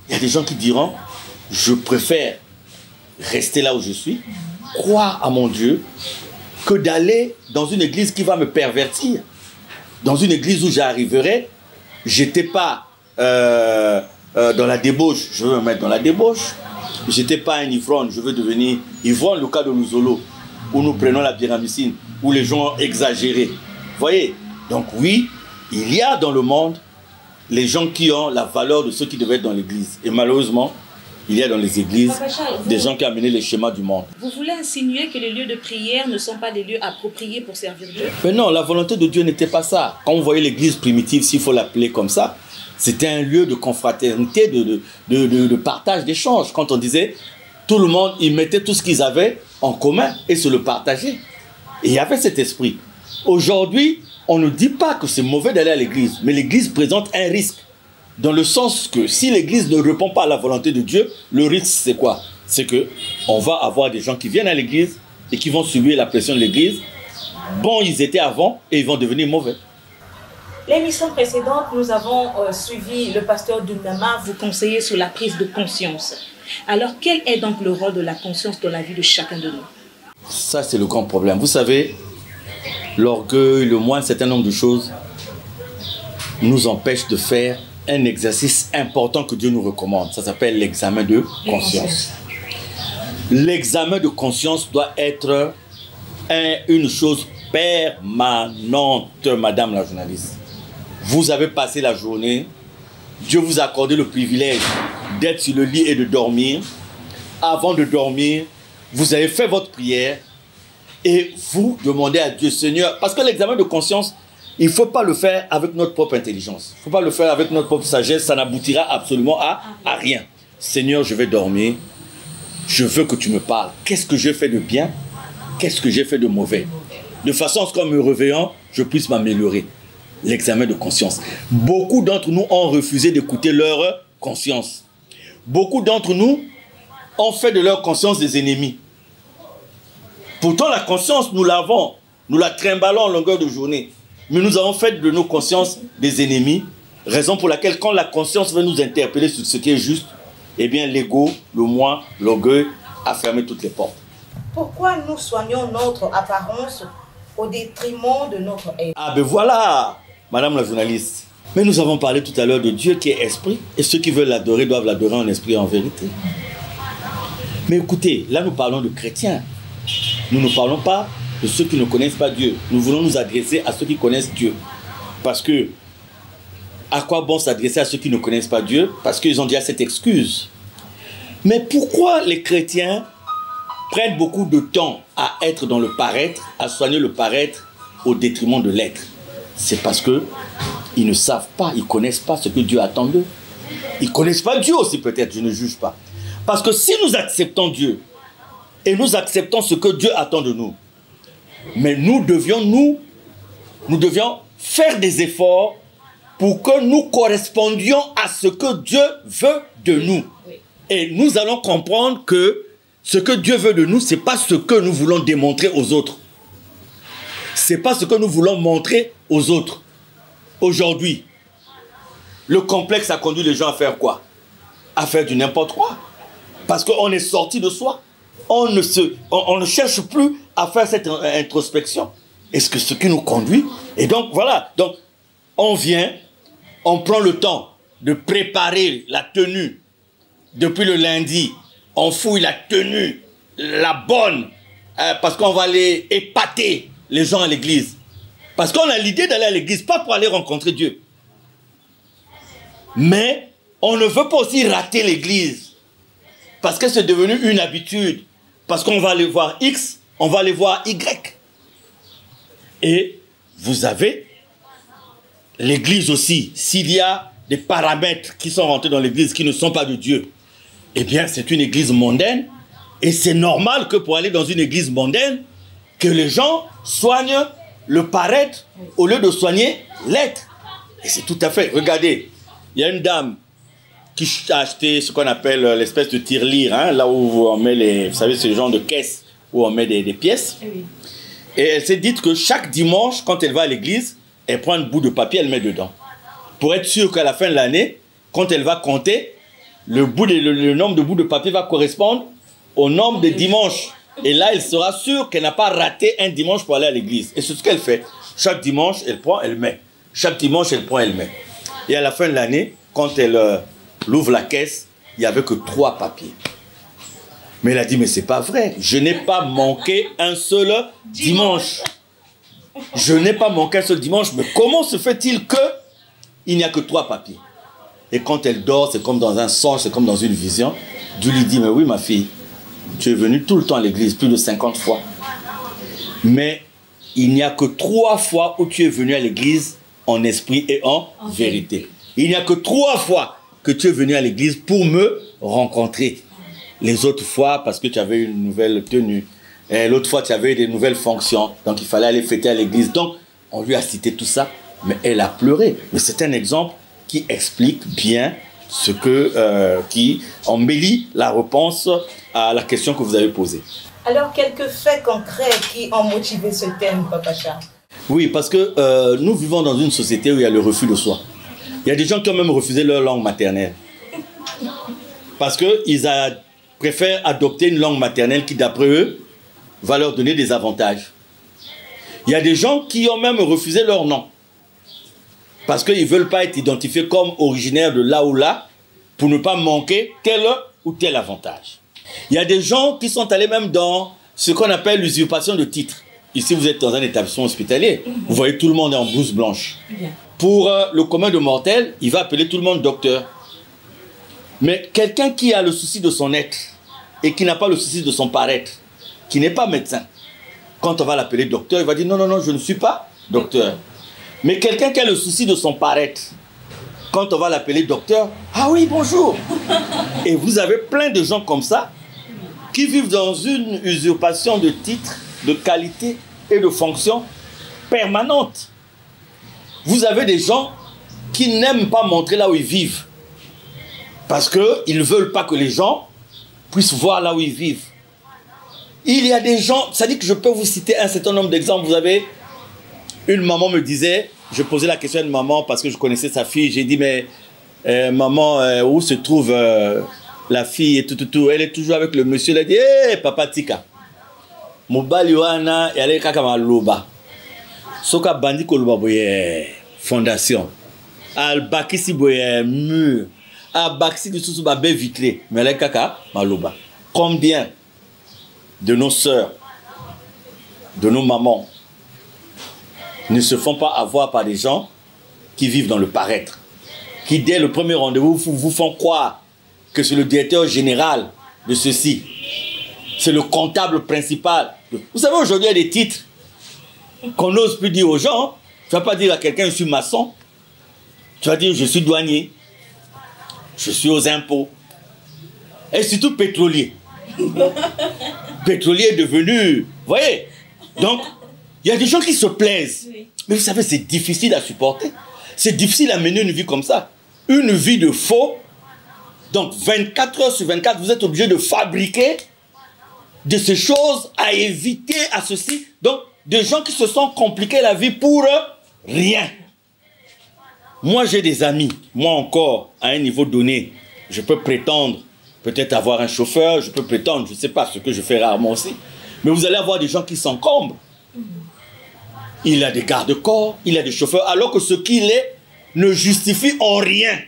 il y a des gens qui diront, je préfère rester là où je suis, croire à mon Dieu, que d'aller dans une église qui va me pervertir. Dans une église où j'arriverai, j'étais pas dans la débauche, je veux me mettre dans la débauche. J'étais pas un ivrogne, je veux devenir ivrogne, le cas de Luzolo, où nous prenons la pyramicine, où les gens ont exagéré. Vous voyez? Donc oui, il y a dans le monde les gens qui ont la valeur de ceux qui devaient être dans l'église. Et malheureusement, il y a dans les églises des gens qui ont amené les schémas du monde. Vous voulez insinuer que les lieux de prière ne sont pas des lieux appropriés pour servir Dieu? Mais non, la volonté de Dieu n'était pas ça. Quand vous voyez l'église primitive, s'il faut l'appeler comme ça, c'était un lieu de confraternité, de partage, d'échange. Quand on disait, tout le monde, ils mettaient tout ce qu'ils avaient en commun et se le partageaient. Et il y avait cet esprit. Aujourd'hui, on ne dit pas que c'est mauvais d'aller à l'église, mais l'église présente un risque. Dans le sens que si l'église ne répond pas à la volonté de Dieu, le risque c'est quoi? C'est qu'on va avoir des gens qui viennent à l'église et qui vont subir la pression de l'église. Bon, ils étaient avant et ils vont devenir mauvais. L'émission précédente, nous avons suivi le pasteur Dunama vous conseiller sur la prise de conscience. Alors, quel est donc le rôle de la conscience dans la vie de chacun de nous? Ça, c'est le grand problème. Vous savez, l'orgueil, le moins, un certain nombre de choses nous empêchent de faire un exercice important que Dieu nous recommande. Ça s'appelle l'examen de conscience. L'examen de conscience doit être une chose permanente, madame la journaliste. Vous avez passé la journée, Dieu vous a accordé le privilège d'être sur le lit et de dormir. Avant de dormir, vous avez fait votre prière et vous demandez à Dieu, Seigneur, parce que l'examen de conscience, il ne faut pas le faire avec notre propre intelligence. Il ne faut pas le faire avec notre propre sagesse. Ça n'aboutira absolument à rien. Seigneur, je vais dormir. Je veux que tu me parles. Qu'est-ce que j'ai fait de bien? Qu'est-ce que j'ai fait de mauvais? De façon à ce qu'en me réveillant, je puisse m'améliorer. l'examen de conscience. Beaucoup d'entre nous ont refusé d'écouter leur conscience. Beaucoup d'entre nous ont fait de leur conscience des ennemis. Pourtant, la conscience, nous l'avons. Nous la trimballons en longueur de journée. Mais nous avons fait de nos consciences des ennemis. Raison pour laquelle, quand la conscience veut nous interpeller sur ce qui est juste, eh bien, l'ego, le moi, l'orgueil a fermé toutes les portes. Pourquoi nous soignons notre apparence au détriment de notre être? Ah ben voilà, madame la journaliste. Mais nous avons parlé tout à l'heure de Dieu qui est esprit. Et ceux qui veulent l'adorer doivent l'adorer en esprit et en vérité. Mais écoutez, là nous parlons de chrétiens. Nous ne parlons pas de ceux qui ne connaissent pas Dieu. Nous voulons nous adresser à ceux qui connaissent Dieu. Parce que, à quoi bon s'adresser à ceux qui ne connaissent pas Dieu? Parce qu'ils ont déjà cette excuse. Mais pourquoi les chrétiens prennent beaucoup de temps à être dans le paraître, à soigner le paraître au détriment de l'être? C'est parce que ils ne savent pas, ils ne connaissent pas ce que Dieu attend d'eux. Ils ne connaissent pas Dieu aussi peut-être, je ne juge pas. Parce que si nous acceptons Dieu, et nous acceptons ce que Dieu attend de nous, mais nous devions faire des efforts pour que nous correspondions à ce que Dieu veut de nous. Et nous allons comprendre que ce que Dieu veut de nous, ce n'est pas ce que nous voulons démontrer aux autres. Ce n'est pas ce que nous voulons montrer aux autres. Aujourd'hui, le complexe a conduit les gens à faire quoi? À faire du n'importe quoi. Parce qu'on est sorti de soi. On ne cherche plus à faire cette introspection. Est-ce que ce qui nous conduit? Et donc, voilà. Donc, on vient, on prend le temps de préparer la tenue. Depuis le lundi, on fouille la tenue, la bonne, parce qu'on va aller épater les gens à l'église. Parce qu'on a l'idée d'aller à l'église, pas pour aller rencontrer Dieu. Mais on ne veut pas aussi rater l'église. Parce que c'est devenu une habitude. Parce qu'on va aller voir X, on va aller voir Y. Et vous avez l'église aussi. S'il y a des paramètres qui sont rentrés dans l'église qui ne sont pas de Dieu, eh bien c'est une église mondaine. Et c'est normal que pour aller dans une église mondaine, que les gens soignent le paraître au lieu de soigner l'être. Et c'est tout à fait... Regardez, il y a une dame qui a acheté ce qu'on appelle l'espèce de tirelire, hein, là où on met les... Vous savez, ce genre de caisse où on met des pièces. Oui. Et elle s'est dit que chaque dimanche, quand elle va à l'église, elle prend un bout de papier, elle met dedans. Pour être sûre qu'à la fin de l'année, quand elle va compter, le nombre de bouts de papier va correspondre au nombre de dimanches. Et là, elle sera sûre qu'elle n'a pas raté un dimanche pour aller à l'église. Et c'est ce qu'elle fait. Chaque dimanche, elle prend, elle met. Chaque dimanche, elle prend, elle met. Et à la fin de l'année, quand elle ouvre la caisse, il n'y avait que 3 papiers. Mais elle a dit, mais c'est pas vrai. Je n'ai pas manqué un seul dimanche. Je n'ai pas manqué un seul dimanche. Mais comment se fait-il qu'il n'y a que 3 papiers? Et quand elle dort, c'est comme dans un songe, c'est comme dans une vision. Dieu lui dit, mais oui, ma fille, tu es venue tout le temps à l'église, plus de 50 fois. Mais il n'y a que 3 fois où tu es venu à l'église en esprit et en vérité. Il n'y a que 3 fois que tu es venu à l'église pour me rencontrer. Les autres fois, parce que tu avais une nouvelle tenue. Et l'autre fois, tu avais des nouvelles fonctions. Donc, il fallait aller fêter à l'église. Donc, on lui a cité tout ça. Mais elle a pleuré. Mais c'est un exemple qui explique bien ce que, qui embellit la réponse à la question que vous avez posée. Alors, quelques faits concrets qui ont motivé ce thème, Papa Charles? Oui, parce que nous vivons dans une société où il y a le refus de soi. Il y a des gens qui ont même refusé leur langue maternelle. Parce qu'ils préfèrent adopter une langue maternelle qui, d'après eux, va leur donner des avantages. Il y a des gens qui ont même refusé leur nom. Parce qu'ils ne veulent pas être identifiés comme originaires de là ou là pour ne pas manquer tel ou tel avantage. Il y a des gens qui sont allés même dans ce qu'on appelle l'usurpation de titres. Ici, vous êtes dans un établissement hospitalier. Vous voyez, tout le monde est en blouse blanche. Pour le commun de mortels, il va appeler tout le monde docteur. Mais quelqu'un qui a le souci de son être et qui n'a pas le souci de son paraître, qui n'est pas médecin, quand on va l'appeler docteur, il va dire non, non, non, je ne suis pas docteur. Mais quelqu'un qui a le souci de son paraître, quand on va l'appeler docteur, ah oui, bonjour. Et vous avez plein de gens comme ça qui vivent dans une usurpation de titres, de qualité et de fonction permanente. vous avez des gens qui n'aiment pas montrer là où ils vivent. Parce qu'ils ne veulent pas que les gens puissent voir là où ils vivent. Il y a des gens, ça dit que je peux vous citer un certain nombre d'exemples. Vous avez, une maman me disait, je posais la question à une maman parce que je connaissais sa fille. J'ai dit, mais maman, où se trouve la fille et tout. Elle est toujours avec le monsieur. Elle a dit, hé, papa Tika. Mobali wana, elle est kaka loba. Soka bandi koloba boye fondation. Al bakisi boye mur. Al bakisi du sous ba be vitré. Mais elle est kaka maloba. Combien de nos sœurs, de nos mamans, ne se font pas avoir par des gens qui vivent dans le paraître, qui dès le premier rendez-vous vous font croire que c'est le directeur général de ceci, c'est le comptable principal. Vous savez, aujourd'hui, il y a des titres qu'on n'ose plus dire aux gens. Tu ne vas pas dire à quelqu'un, je suis maçon. Tu vas dire, je suis douanier. Je suis aux impôts. Et surtout pétrolier. Pétrolier est devenu... Vous voyez? Donc, il y a des gens qui se plaisent. Oui. Mais vous savez, c'est difficile à supporter. C'est difficile à mener une vie comme ça. Une vie de faux. Donc, 24 heures sur 24, vous êtes obligé de fabriquer de ces choses à éviter, à ceci. Donc, des gens qui se sont compliqués la vie pour rien. Moi, j'ai des amis. Moi encore, à un niveau donné, je peux prétendre peut-être avoir un chauffeur, je peux prétendre, je ne sais pas, ce que je fais rarement aussi. Mais vous allez avoir des gens qui s'encombrent. Il a des garde-corps, il a des chauffeurs, alors que ce qu'il est ne justifie en rien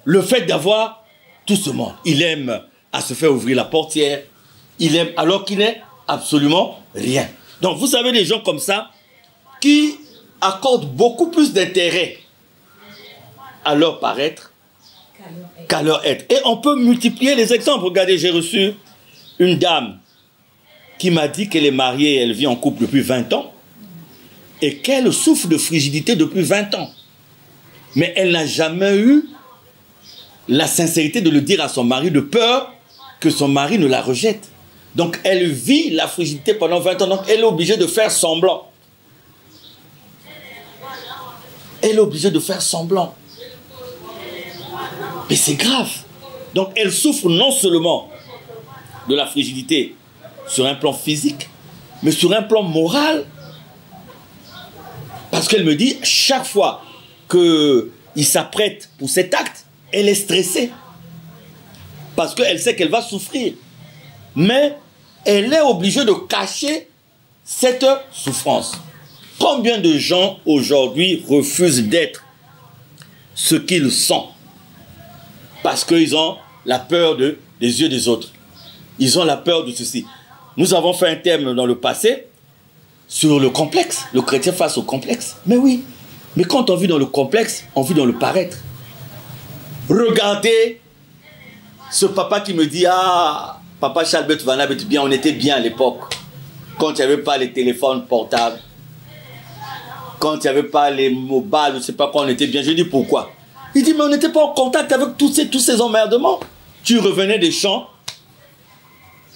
le fait d'avoir tout ce monde. Il aime à se faire ouvrir la portière, il aime alors qu'il n'est absolument rien. Donc vous savez des gens comme ça qui accordent beaucoup plus d'intérêt à leur paraître qu'à leur être. Et on peut multiplier les exemples. Regardez, j'ai reçu une dame qui m'a dit qu'elle est mariée, elle vit en couple depuis 20 ans et qu'elle souffre de frigidité depuis 20 ans. Mais elle n'a jamais eu la sincérité de le dire à son mari, de peur que son mari ne la rejette. Donc elle vit la frigidité pendant 20 ans, donc elle est obligée de faire semblant. Elle est obligée de faire semblant. Mais c'est grave. Donc elle souffre non seulement de la frigidité sur un plan physique, mais sur un plan moral. Parce qu'elle me dit, chaque fois qu'il s'apprête pour cet acte, elle est stressée. Parce qu'elle sait qu'elle va souffrir. Mais elle est obligée de cacher cette souffrance. Combien de gens aujourd'hui refusent d'être ce qu'ils sont? Parce qu'ils ont la peur des yeux des autres. Ils ont la peur de ceci. Nous avons fait un thème dans le passé sur le complexe. Le chrétien face au complexe. Mais oui. Mais quand on vit dans le complexe, on vit dans le paraître. Regardez ce papa qui me dit, ah, papa Chalbert Vanab était bien, on était bien à l'époque. Quand il n'y avait pas les téléphones portables. Quand il n'y avait pas les mobiles, je ne sais pas quoi, on était bien. Je dis pourquoi? Il dit, mais on n'était pas en contact avec tous ces emmerdements. Tu revenais des champs,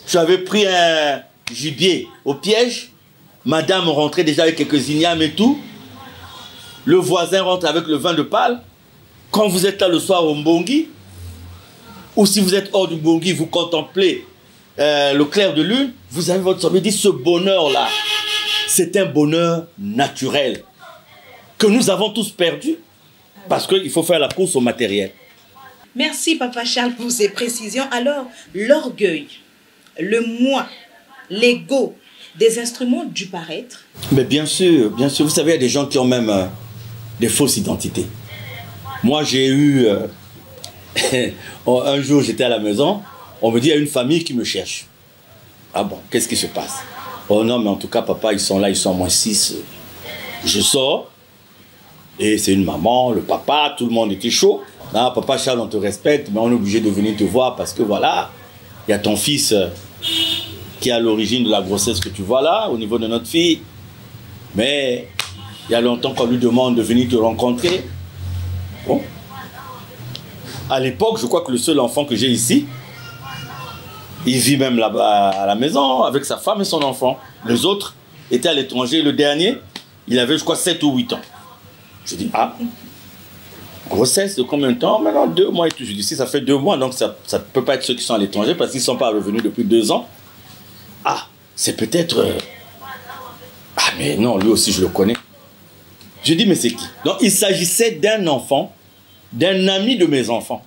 tu avais pris un gibier au piège, madame rentrait déjà avec quelques ignames et tout, le voisin rentre avec le vin de Pâle. Quand vous êtes là le soir au Mbongi, ou si vous êtes hors du Mbongi, vous contemplez le clair de lune, vous avez votre sommeil. Il dit, ce bonheur-là, c'est un bonheur naturel que nous avons tous perdu. Parce qu'il faut faire la course au matériel. Merci, Papa Charles, pour ces précisions. Alors, l'orgueil, le moi, l'ego, des instruments du paraître? Mais bien sûr, bien sûr. Vous savez, il y a des gens qui ont même des fausses identités. Moi, j'ai eu... un jour, j'étais à la maison, on me dit, il y a une famille qui me cherche. Ah bon, qu'est-ce qui se passe? Oh non, mais en tout cas, papa, ils sont là, ils sont moins 6. Je sors. Et c'est une maman, le papa, tout le monde était chaud. Ah, papa Charles, on te respecte, mais on est obligé de venir te voir parce que voilà, il y a ton fils qui est à l'origine de la grossesse que tu vois là, au niveau de notre fille. Mais il y a longtemps qu'on lui demande de venir te rencontrer. Bon. À l'époque, je crois que le seul enfant que j'ai ici, il vit même là-bas à la maison avec sa femme et son enfant. Les autres étaient à l'étranger. Le dernier, il avait, je crois, 7 ou 8 ans. Je dis, ah, grossesse de combien de temps? Maintenant, 2 mois et tout. Je dis, si ça fait 2 mois, donc ça ne peut pas être ceux qui sont à l'étranger parce qu'ils ne sont pas revenus depuis 2 ans. Ah, c'est peut-être... Ah, mais non, lui aussi, je le connais. Je dis, mais c'est qui? Donc, il s'agissait d'un enfant, d'un ami de mes enfants.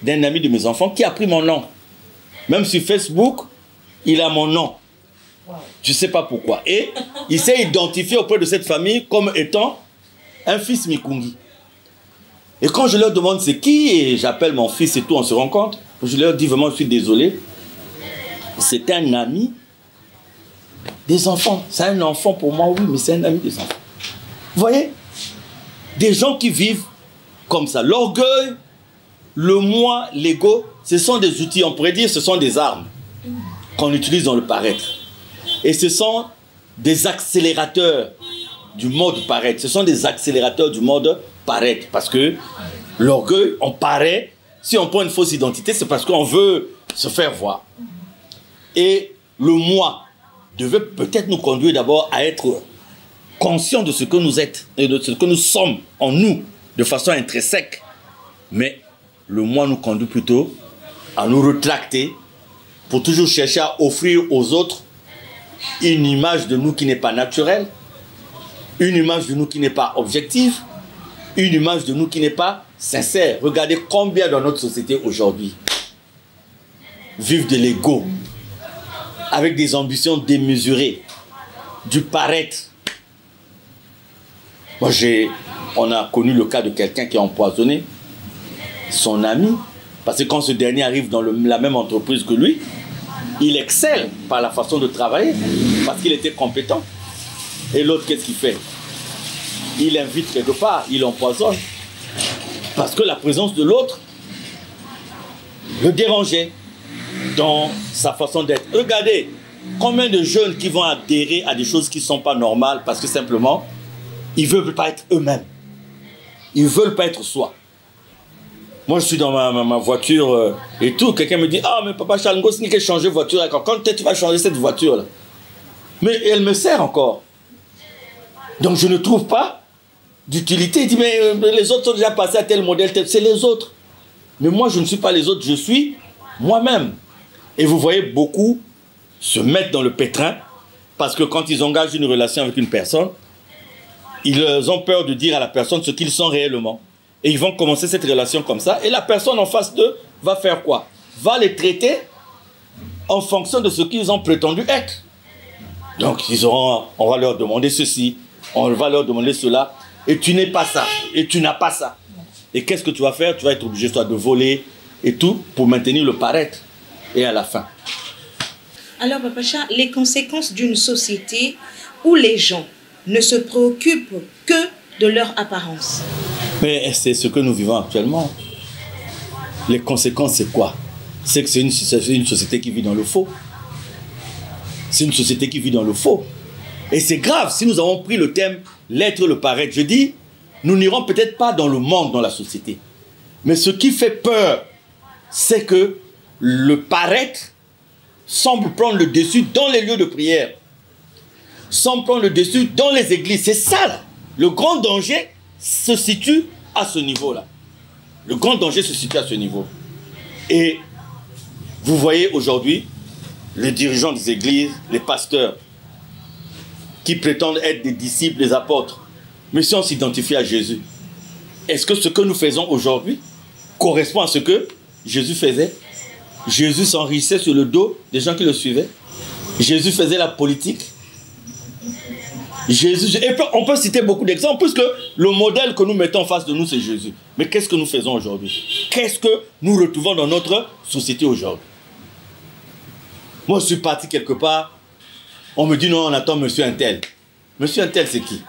D'un ami de mes enfants qui a pris mon nom. Même sur Facebook, il a mon nom. Je ne sais pas pourquoi. Et il s'est identifié auprès de cette famille comme étant un fils Mikungi. Et quand je leur demande c'est qui, et j'appelle mon fils et tout, on se rencontre, je leur dis vraiment, je suis désolé. C'est un ami des enfants. C'est un enfant pour moi, oui, mais c'est un ami des enfants. Vous voyez? Des gens qui vivent comme ça. L'orgueil, le moi, l'ego, ce sont des outils, on pourrait dire, ce sont des armes qu'on utilise dans le paraître. Et ce sont des accélérateurs du mode paraître. Ce sont des accélérateurs du mode paraître. Parce que l'orgueil, on paraît. Si on prend une fausse identité, c'est parce qu'on veut se faire voir. Et le moi devait peut-être nous conduire d'abord à être conscients de ce que nous êtes et de ce que nous sommes en nous, de façon intrinsèque. Mais le moi nous conduit plutôt à nous retracter pour toujours chercher à offrir aux autres une image de nous qui n'est pas naturelle, une image de nous qui n'est pas objective, une image de nous qui n'est pas sincère. Regardez combien dans notre société aujourd'hui vivent de l'ego, avec des ambitions démesurées, du paraître. Moi, on a connu le cas de quelqu'un qui a empoisonné son ami, parce que quand ce dernier arrive dans la même entreprise que lui, il excelle par la façon de travailler, parce qu'il était compétent. Et l'autre, qu'est-ce qu'il fait? Il invite quelque part, il empoisonne, parce que la présence de l'autre le dérangeait dans sa façon d'être. Regardez, combien de jeunes qui vont adhérer à des choses qui ne sont pas normales, parce que simplement, ils ne veulent pas être eux-mêmes. Ils ne veulent pas être soi. Moi, je suis dans ma voiture et tout. Quelqu'un me dit, ah, mais papa Charles, c'est qu'il a changé de voiture. Quand tu vas changer cette voiture-là? Mais elle me sert encore. Donc, je ne trouve pas d'utilité. Il dit, mais les autres sont déjà passés à tel modèle, c'est les autres. Mais moi, je ne suis pas les autres, je suis moi-même. Et vous voyez beaucoup se mettre dans le pétrin parce que quand ils engagent une relation avec une personne, ils ont peur de dire à la personne ce qu'ils sont réellement. Et ils vont commencer cette relation comme ça. Et la personne en face d'eux va faire quoi? Va les traiter en fonction de ce qu'ils ont prétendu être. Donc, on va leur demander ceci, on va leur demander cela. Et tu n'es pas ça. Et tu n'as pas ça. Et qu'est-ce que tu vas faire? Tu vas être obligé, toi, de voler et tout pour maintenir le paraître. Et à la fin. Alors, Papa Charles, les conséquences d'une société où les gens ne se préoccupent que de leur apparence. Mais c'est ce que nous vivons actuellement. Les conséquences, c'est quoi? C'est que c'est une société qui vit dans le faux. C'est une société qui vit dans le faux. Et c'est grave, si nous avons pris le thème l'être, le paraître, je dis, nous n'irons peut-être pas dans le monde, dans la société. Mais ce qui fait peur, c'est que le paraître semble prendre le dessus dans les lieux de prière. Semble prendre le dessus dans les églises. C'est ça, là. Le grand danger se situe à ce niveau-là. Le grand danger se situe à ce niveau. Et vous voyez aujourd'hui les dirigeants des églises, les pasteurs, qui prétendent être des disciples, des apôtres. Mais si on s'identifie à Jésus, est-ce que ce que nous faisons aujourd'hui correspond à ce que Jésus faisait? Jésus s'enrichissait sur le dos des gens qui le suivaient. Jésus faisait la politique. Et on peut citer beaucoup d'exemples, puisque le modèle que nous mettons en face de nous, c'est Jésus. Mais qu'est-ce que nous faisons aujourd'hui? Qu'est-ce que nous retrouvons dans notre société aujourd'hui? Moi, je suis parti quelque part, on me dit non, on attend monsieur Untel. Monsieur Untel, c'est qui?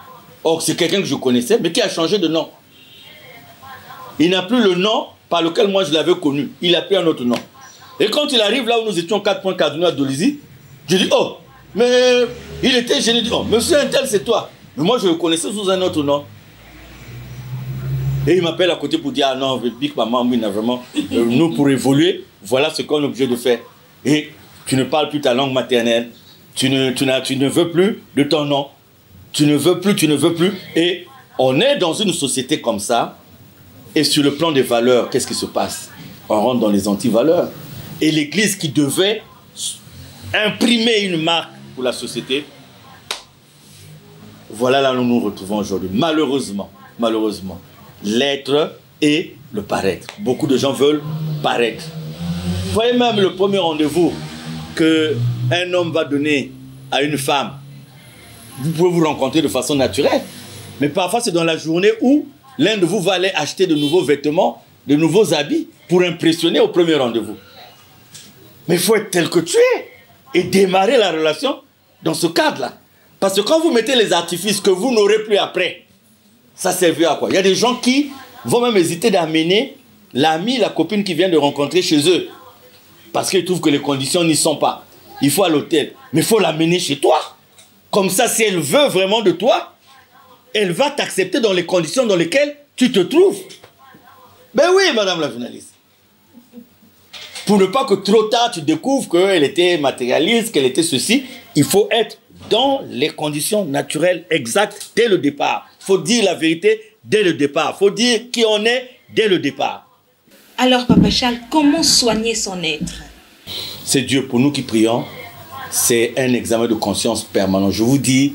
Or, c'est quelqu'un que je connaissais, mais qui a changé de nom. Il n'a plus le nom par lequel moi je l'avais connu. Il a pris un autre nom. Et quand il arrive là où nous étions 4 points cardinaux à Dolisie, je dis, oh, mais il était gêné. Oh, monsieur Untel, c'est toi. Mais moi, je le connaissais sous un autre nom. Et il m'appelle à côté pour dire, ah non, Big Maman, oui, vraiment, nous, pour évoluer, voilà ce qu'on est obligé de faire. Et tu ne parles plus ta langue maternelle. Tu ne veux plus de ton nom. Tu ne veux plus. Et On est dans une société comme ça, et sur le plan des valeurs, qu'est-ce qui se passe? On rentre dans les anti-valeurs. Et l'Église qui devait imprimer une marque pour la société, voilà là où nous nous retrouvons aujourd'hui. Malheureusement, l'être et le paraître. Beaucoup de gens veulent paraître. Vous voyez même le premier rendez-vous qu'un homme va donner à une femme. Vous pouvez vous rencontrer de façon naturelle. Mais parfois c'est dans la journée où l'un de vous va aller acheter de nouveaux vêtements, de nouveaux habits pour impressionner au premier rendez-vous. Mais il faut être tel que tu es et démarrer la relation dans ce cadre-là. Parce que quand vous mettez les artifices que vous n'aurez plus après, ça sert à quoi? Il y a des gens qui vont même hésiter d'amener l'ami, la copine qu'ils viennent de rencontrer chez eux. Parce qu'ils trouvent que les conditions n'y sont pas. Il faut à l'hôtel. Mais il faut l'amener chez toi. Comme ça, si elle veut vraiment de toi, elle va t'accepter dans les conditions dans lesquelles tu te trouves. Ben oui, madame la journaliste. Pour ne pas que trop tard tu découvres qu'elle était matérialiste, qu'elle était ceci, il faut être dans les conditions naturelles exactes dès le départ. Il faut dire la vérité dès le départ. Il faut dire qui on est dès le départ. Alors, Papa Charles, comment soigner son être? C'est Dieu. Pour nous qui prions, c'est un examen de conscience permanent. Je vous dis,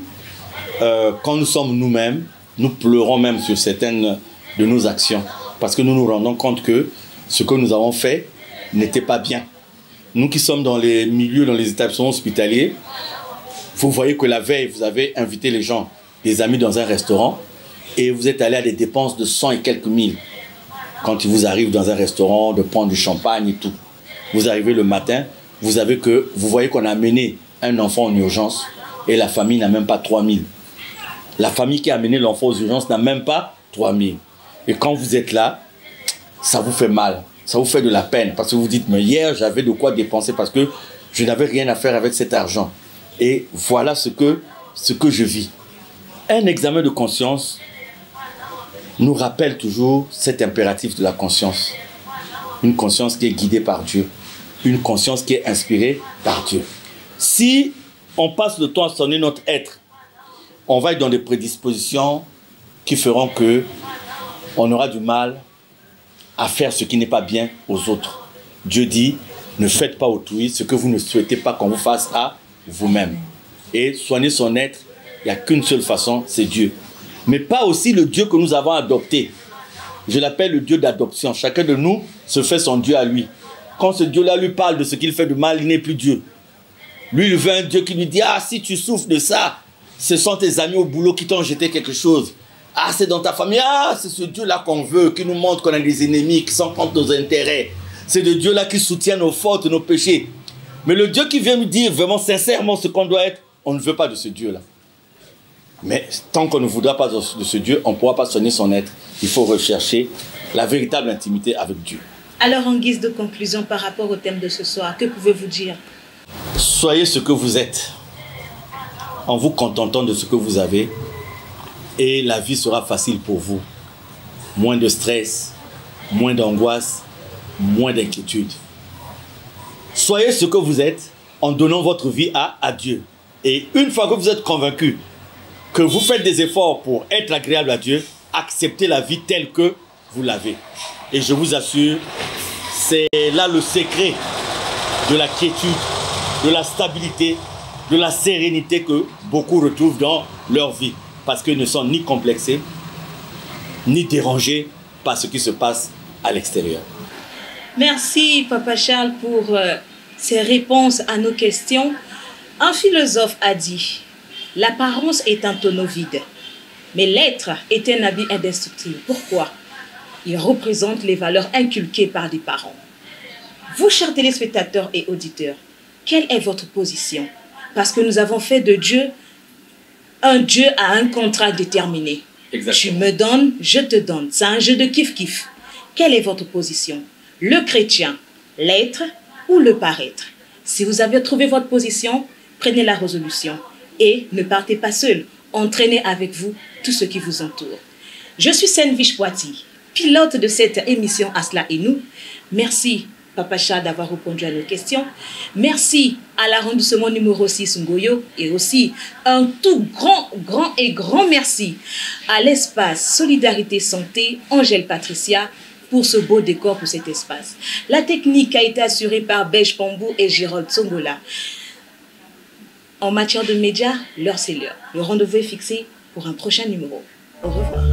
quand nous sommes nous-mêmes, nous pleurons même sur certaines de nos actions. Parce que nous nous rendons compte que ce que nous avons fait n'était pas bien. Nous qui sommes dans les milieux, dans les établissements hospitaliers, vous voyez que la veille, vous avez invité les gens, des amis dans un restaurant, et vous êtes allé à des dépenses de 100 et quelques mille. Quand il vous arrive dans un restaurant de prendre du champagne et tout, vous arrivez le matin, vous voyez qu'on a amené un enfant en urgence et la famille n'a même pas 3 000. La famille qui a amené l'enfant aux urgences n'a même pas 3 000. Et quand vous êtes là, ça vous fait mal, ça vous fait de la peine parce que vous dites, mais hier j'avais de quoi dépenser parce que je n'avais rien à faire avec cet argent. Et voilà ce que je vis. Un examen de conscience nous rappelle toujours cet impératif de la conscience. Une conscience qui est guidée par Dieu. Une conscience qui est inspirée par Dieu. Si on passe le temps à sonner notre être, on va être dans des prédispositions qui feront que on aura du mal à faire ce qui n'est pas bien aux autres. Dieu dit, ne faites pas autrui ce que vous ne souhaitez pas qu'on vous fasse à vous-même. Et soigner son être, il n'y a qu'une seule façon, c'est Dieu. Mais pas aussi le Dieu que nous avons adopté. Je l'appelle le Dieu d'adoption. Chacun de nous se fait son Dieu à lui. Quand ce Dieu-là lui parle de ce qu'il fait de mal, il n'est plus Dieu. Lui, il veut un Dieu qui lui dit, ah, si tu souffres de ça, ce sont tes amis au boulot qui t'ont jeté quelque chose. Ah, c'est dans ta famille. Ah, c'est ce Dieu-là qu'on veut, qui nous montre qu'on a des ennemis, qui sont contre nos intérêts. C'est le Dieu-là qui soutient nos fautes, nos péchés. Mais le Dieu qui vient nous dire vraiment sincèrement ce qu'on doit être, on ne veut pas de ce Dieu-là. Mais tant qu'on ne voudra pas de ce Dieu, on ne pourra pas soigner son être. Il faut rechercher la véritable intimité avec Dieu. Alors, en guise de conclusion par rapport au thème de ce soir, que pouvez-vous dire? Soyez ce que vous êtes, en vous contentant de ce que vous avez, et la vie sera facile pour vous. Moins de stress, moins d'angoisse, moins d'inquiétude. Soyez ce que vous êtes en donnant votre vie à Dieu. Et une fois que vous êtes convaincu que vous faites des efforts pour être agréable à Dieu, acceptez la vie telle que vous l'avez. Et je vous assure, c'est là le secret de la quiétude, de la stabilité, de la sérénité que beaucoup retrouvent dans leur vie. Parce qu'ils ne sont ni complexés, ni dérangés par ce qui se passe à l'extérieur. Merci, Papa Charles, pour ces réponses à nos questions. Un philosophe a dit, l'apparence est un tonneau vide, mais l'être est un habit indestructible. Pourquoi? Il représente les valeurs inculquées par les parents. Vous, chers téléspectateurs et auditeurs, quelle est votre position? Parce que nous avons fait de Dieu un Dieu à un contrat déterminé. Exactement. Tu me donnes, je te donne. C'est un jeu de kiff-kiff. Quelle est votre position? Le chrétien, l'être ou le paraître? Si vous avez trouvé votre position, prenez la résolution. Et ne partez pas seul. Entraînez avec vous tout ce qui vous entoure. Je suis Senvish Poiti, pilote de cette émission Asla et nous. Merci Papacha d'avoir répondu à nos questions. Merci à l'arrondissement numéro 6 Ngoyo et aussi un tout grand merci à l'espace Solidarité Santé Angèle Patricia pour ce beau décor pour cet espace. La technique a été assurée par Beige Pambou et Gérald Songola. En matière de médias, l'heure c'est l'heure. Le rendez-vous est fixé pour un prochain numéro. Au revoir.